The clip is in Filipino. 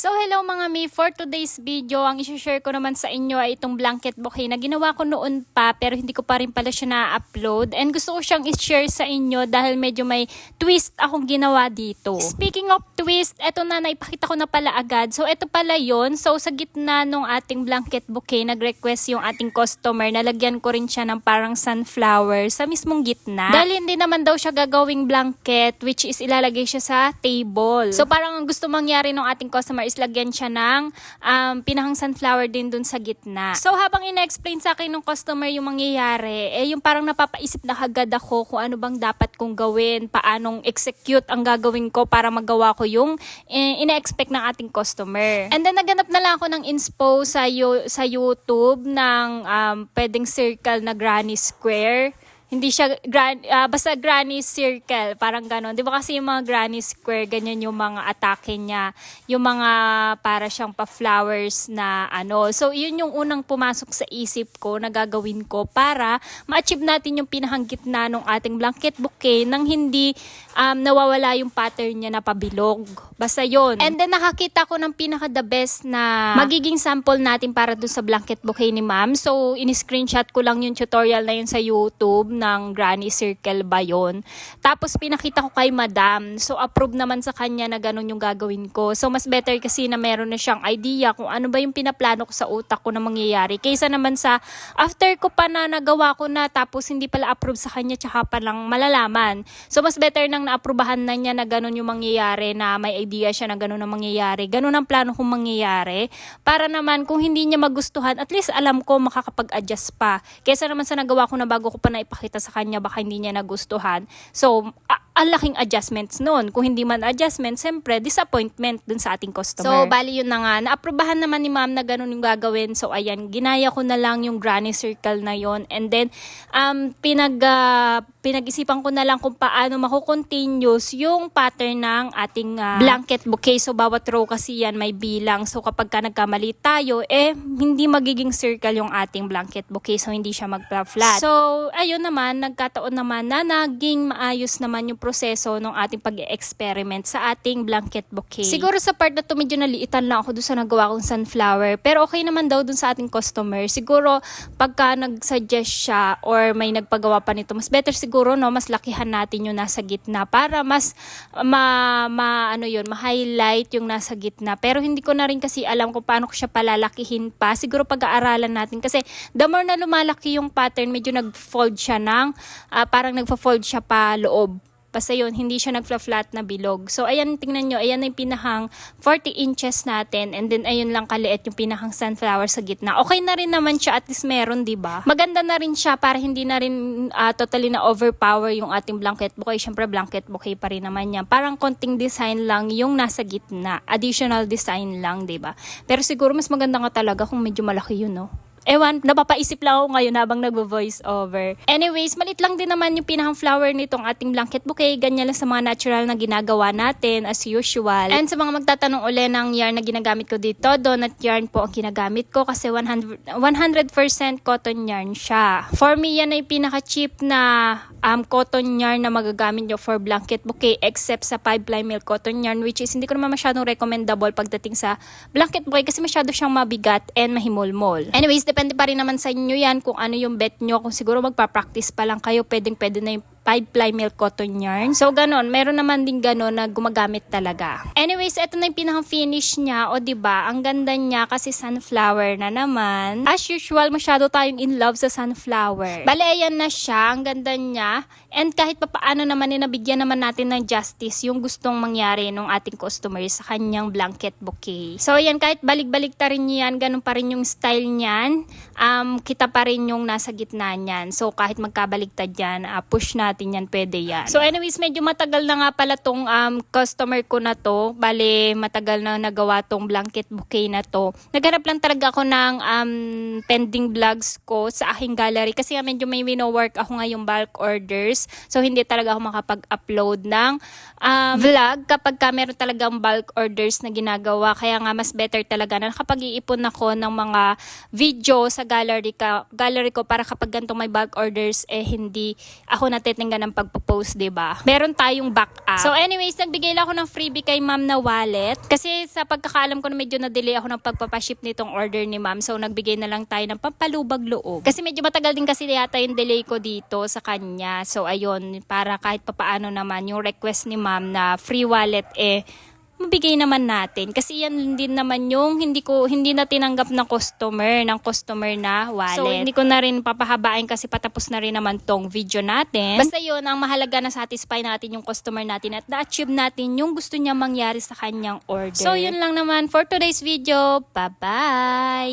So hello mga mi, for today's video, ang isi-share ko naman sa inyo ay itong blanket bouquet na ginawa ko noon pa pero hindi ko pa rin pala siya na-upload. And gusto ko siyang i-share sa inyo dahil medyo may twist akong ginawa dito. Speaking of twist, eto na, naipakita ko na pala agad. So eto pala yon. So sa gitna nung ating blanket bouquet, nag-request yung ating customer na lagyan ko rin siya ng parang sunflower sa mismong gitna. Dahil hindi naman daw siya gagawing blanket, which is ilalagay siya sa table. So parang ang gusto mangyari ng ating customer is lagyan siya ng pinahang sunflower din dun sa gitna. So habang ina-explain sa akin ng customer yung mangyayari, yung parang napapaisip na agad ako kung ano bang dapat kong gawin, paanong execute ang gagawin ko para magawa ko yung ina-expect ng ating customer. And then naganap na lang ako ng inspo sa YouTube ng pwedeng circle na granny square. Hindi siya basta granny circle, parang ganon. 'Di ba kasi yung mga granny square, ganyan yung mga atake niya, yung mga para siyang pa-flowers na ano. So, yun yung unang pumasok sa isip ko na gagawin ko para ma-achieve natin yung pinahang gitna ng ating blanket bouquet nang hindi nawawala yung pattern niya na pabilog. Basta yun. And then nakakita ko ng pinaka the best na magiging sample natin para dun sa blanket bouquet ni ma'am. So, in-screenshot ko lang yung tutorial na yun sa YouTube ng granny circle ba yun. Tapos pinakita ko kay madam. So approve naman sa kanya na ganun yung gagawin ko. So mas better kasi na meron na siyang idea kung ano ba yung pinaplano ko sa utak ko na mangyayari. Kaysa naman sa after ko pa na nagawa ko na tapos hindi pala approve sa kanya tsaka pa lang malalaman. So mas better nang naaprubahan na niya na ganun yung mangyayari, na may idea siya na ganun ang mangyayari. Ganun ang plano kong mangyayari. Para naman kung hindi niya magustuhan, at least alam ko makakapag-adjust pa. Kaysa naman sa nagawa ko na bago ko pa naipakita sa kanya, baka hindi niya nagustuhan. So, ang laking adjustments nun. Kung hindi man adjustment, siyempre, disappointment dun sa ating customer. So, bali yun na nga. Naaprubahan naman ni ma'am na ganun yung gagawin. So, ayan, ginaya ko na lang yung granny circle na yon. And then, pinag-isipan ko na lang kung paano mako-continuous yung pattern ng ating blanket bouquet. So, bawat row kasi yan may bilang. So, kapag ka nagkamali tayo, hindi magiging circle yung ating blanket bouquet. So, hindi siya magpa-flat. So, ayun naman, nagkataon naman na naging maayos naman yung proseso ng ating pag-experiment sa ating blanket bouquet. Siguro sa part na to medyo naliitan lang ako doon sa nagawa kong sunflower. Pero okay naman daw doon sa ating customer. Siguro pagka nag-suggest siya or may nagpagawa pa nito, mas better siguro no, mas lakihan natin yung nasa gitna para mas ma-highlight yung nasa gitna. Pero hindi ko na rin kasi alam kung paano ko siya palalakihin pa. Siguro pag-aaralan natin kasi the more na lumalaki yung pattern, medyo nag-fold siya ng parang nagfa-fold siya pa loob. Basta yun, hindi siya nagfla-flat na bilog. So, ayan, tingnan nyo, ayan na yung pinahang 40 inches natin. And then, ayun lang kaliit yung pinahang sunflower sa gitna. Okay na rin naman siya, at least meron, diba? Maganda na rin siya para hindi na rin totally na overpower yung ating blanket bouquet. Siyempre, blanket bouquet pa rin naman yan. Parang konting design lang yung nasa gitna. Additional design lang, diba? Pero siguro, mas maganda nga talaga kung medyo malaki yun, no? Ewan, napapaisip lang ako ngayon habang nagvo-voice over. Anyways, malit lang din naman yung pinahang flower nitong ating blanket bouquet. Ganyan lang sa mga natural na ginagawa natin as usual. And sa mga magtatanong uli ng yarn na ginagamit ko dito, donut yarn po ang ginagamit ko kasi 100% cotton yarn siya. For me, yan ay pinaka-cheap na cotton yarn na magagamit nyo for blanket bouquet except sa 5-ply milk cotton yarn, which is hindi ko naman masyadong recommendable pagdating sa blanket bouquet kasi masyado siyang mabigat and mahimol-mol. Anyways, depende pa rin naman sa inyo yan kung ano yung bet nyo. Kung siguro magpa-practice pa lang kayo, pwede na yung 5-ply milk cotton yarn. So, ganon. Meron naman din ganon na gumagamit talaga. Anyways, ito na yung pinakang finish niya. O, diba? Ang ganda niya kasi sunflower na naman. As usual, masyado tayong in love sa sunflower. Bale, ayan na siya. Ang ganda niya. And kahit papaano naman, nabigyan naman natin ng justice yung gustong mangyari ng ating customer sa kanyang blanket bouquet. So, ayan, kahit balik-balik ta rin niyan, ganon pa rin yung style niyan. Kita pa rin yung nasa gitna niyan. So, kahit magkabaliktad yan, push natin yan, pwede yan. So anyways, medyo matagal na nga pala tong customer ko na to. Bale, matagal na nagawa tong blanket bouquet na to. Naghanap lang talaga ako ng pending vlogs ko sa aking gallery kasi medyo may wino-work ako ngayong bulk orders. So hindi talaga ako makapag-upload ng vlog kapag meron talagang bulk orders na ginagawa. Kaya nga mas better talaga na nakapag-iipon ako ng mga video sa gallery ko para kapag ganitong may bulk orders, hindi ako natin pakinggan ng pagpo-post, 'di ba? Meron tayong backup. So anyways, nagbigay lang ako ng freebie kay ma'am na wallet. Kasi sa pagkakaalam ko na medyo na-delay ako ng pagpapaship nitong order ni ma'am. So nagbigay na lang tayo ng pampalubag loob. Kasi medyo matagal din kasi yata yung delay ko dito sa kanya. So ayun, para kahit papaano naman yung request ni ma'am na free wallet mabigay naman natin. Kasi yan din naman yung hindi na tinanggap ng customer na wallet. So hindi ko na rin papahabain kasi patapos na rin naman tong video natin. Basta yun, ang mahalaga na satisfy natin yung customer natin at na-achieve natin yung gusto niya mangyari sa kanyang order. So yun lang naman for today's video. Bye-bye!